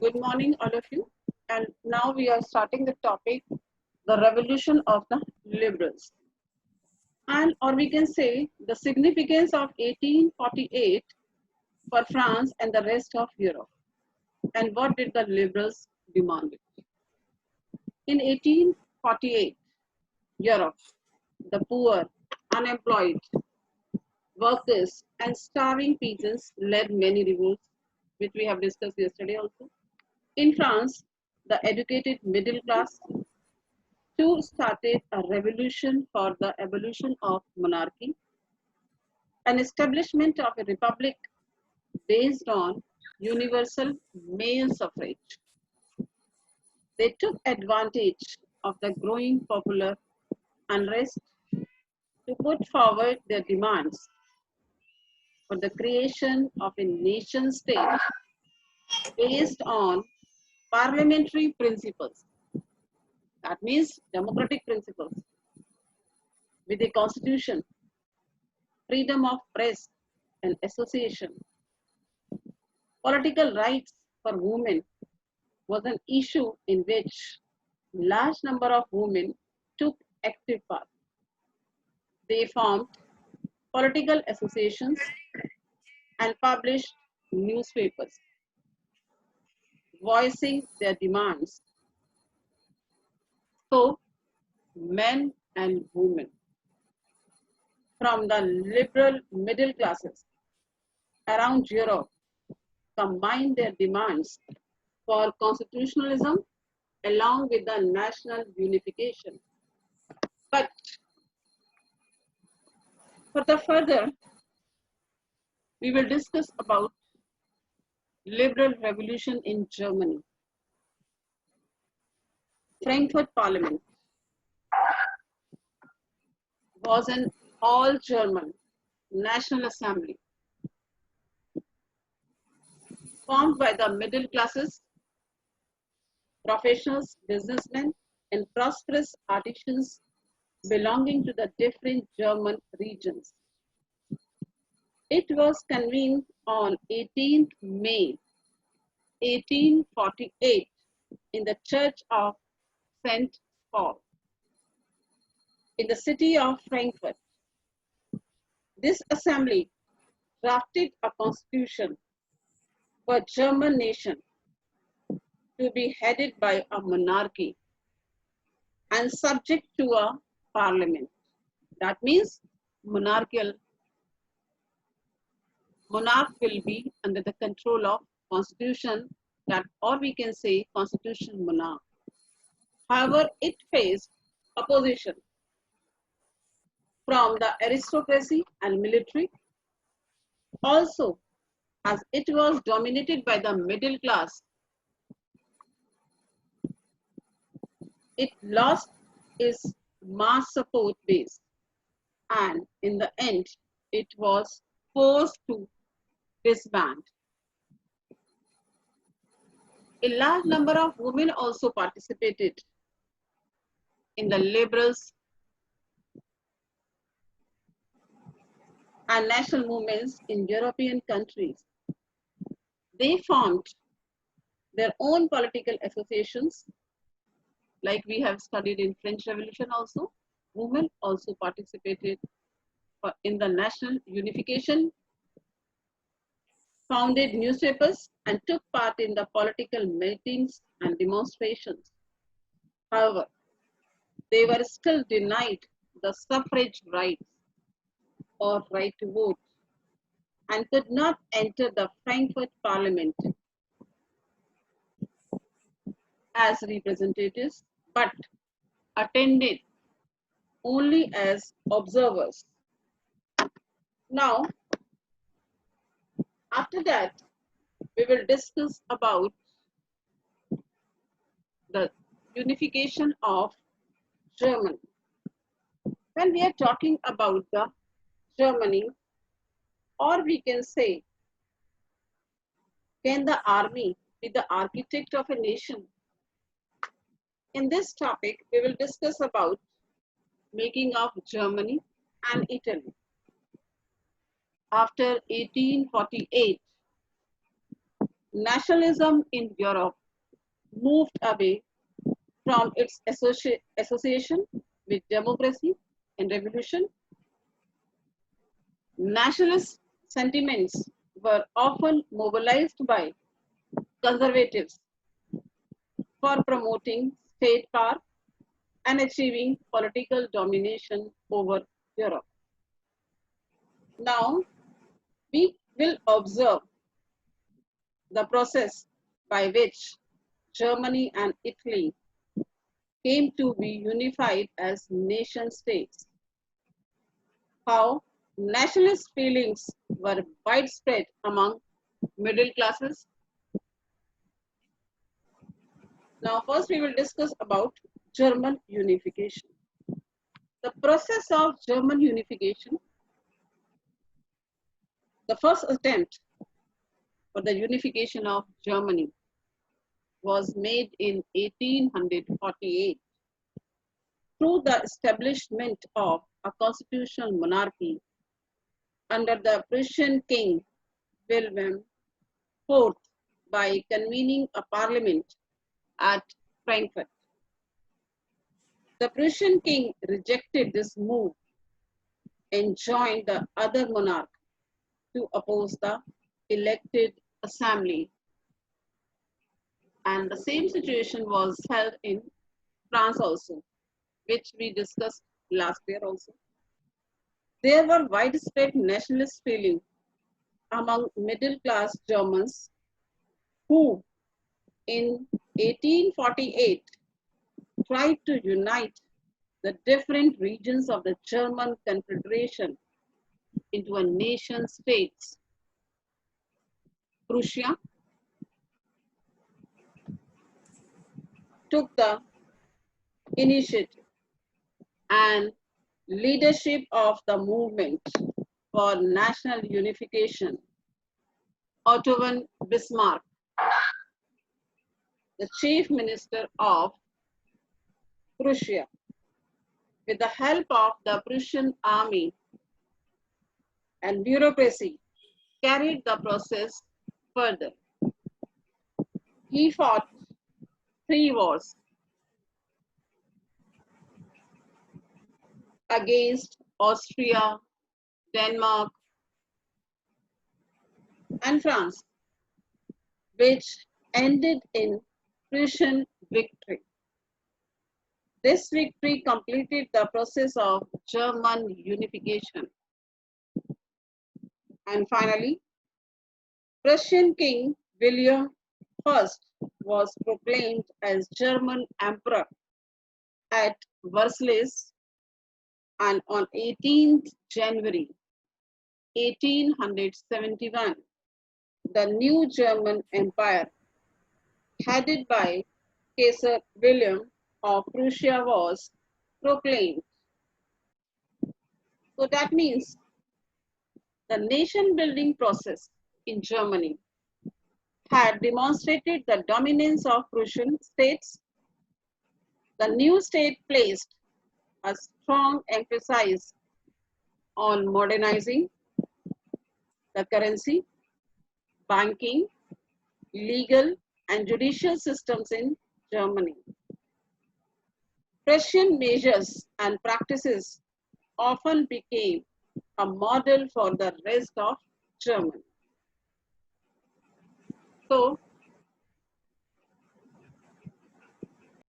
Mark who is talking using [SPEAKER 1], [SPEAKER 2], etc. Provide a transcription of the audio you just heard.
[SPEAKER 1] Good morning, all of you. And now we are starting the topic, the revolution of the liberals. And or we can say the significance of 1848 for France and the rest of Europe. And what did the liberals demand? In 1848, Europe, the poor, unemployed, workers, and starving peasants led many revolts, which we have discussed yesterday also. In France, the educated middle class too started a revolution for the abolition of monarchy, an establishment of a republic based on universal male suffrage. They took advantage of the growing popular unrest to put forward their demands for the creation of a nation state based on parliamentary principles. That means democratic principles with a constitution, freedom of press and association. Political rights for women was an issue in which large number of women took active part. They formed political associations and published newspapers, voicing their demands. So, men and women from the liberal middle classes around Europe combined their demands for constitutionalism along with the national unification. But for the further, we will discuss about liberal revolution in Germany. Frankfurt Parliament was an all-German national assembly formed by the middle classes, professionals, businessmen, and prosperous artisans belonging to the different German regions. It was convened on 18th May 1848 in the Church of St. Paul in the city of Frankfurt. This assembly drafted a constitution for German nation to be headed by a monarchy and subject to a parliament. That means monarch will be under the control of constitution, that, or we can say constitutional monarch. However, it faced opposition from the aristocracy and military. Also, as it was dominated by the middle class, it lost its mass support base, and in the end, it was forced to disband. A large number of women also participated in the liberals and national movements in European countries. They formed their own political associations, like we have studied in French Revolution also. Women also participated in the national unification, founded newspapers, and took part in the political meetings and demonstrations. However, they were still denied the suffrage rights or right to vote and could not enter the Frankfurt Parliament as representatives, but attended only as observers. Now, after that, we will discuss about the unification of Germany. When we are talking about the Germany, or we can say, can the army be the architect of a nation? In this topic, we will discuss about making of Germany and Italy. After 1848, nationalism in Europe moved away from its association with democracy and revolution. Nationalist sentiments were often mobilized by conservatives for promoting state power and achieving political domination over Europe. Now, we will observe the process by which Germany and Italy came to be unified as nation states, how nationalist feelings were widespread among middle classes. Now, first we will discuss about German unification. The process of German unification, the first attempt for the unification of Germany was made in 1848 through the establishment of a constitutional monarchy under the Prussian King Wilhelm IV by convening a parliament at Frankfurt. The Prussian king rejected this move and joined the other monarch to oppose the elected assembly. And the same situation was held in France also, which we discussed last year also. There were widespread nationalist feeling among middle class Germans who in 1848 tried to unite the different regions of the German Confederation into a nation states. Prussia took the initiative and leadership of the movement for national unification. Otto von Bismarck, the chief minister of Prussia, with the help of the Prussian army and bureaucracy, carried the process further. He fought 3 wars against Austria, Denmark, and France, which ended in Prussian victory. This victory completed the process of German unification. And finally, Prussian King William I was proclaimed as German Emperor at Versailles, and on 18th January 1871, the new German Empire, headed by Kaiser William of Prussia, was proclaimed. So that means the nation building process in Germany had demonstrated the dominance of Prussian states. The new state placed a strong emphasis on modernizing the currency, banking, legal, and judicial systems in Germany. Prussian measures and practices often became a model for the rest of Germany. So,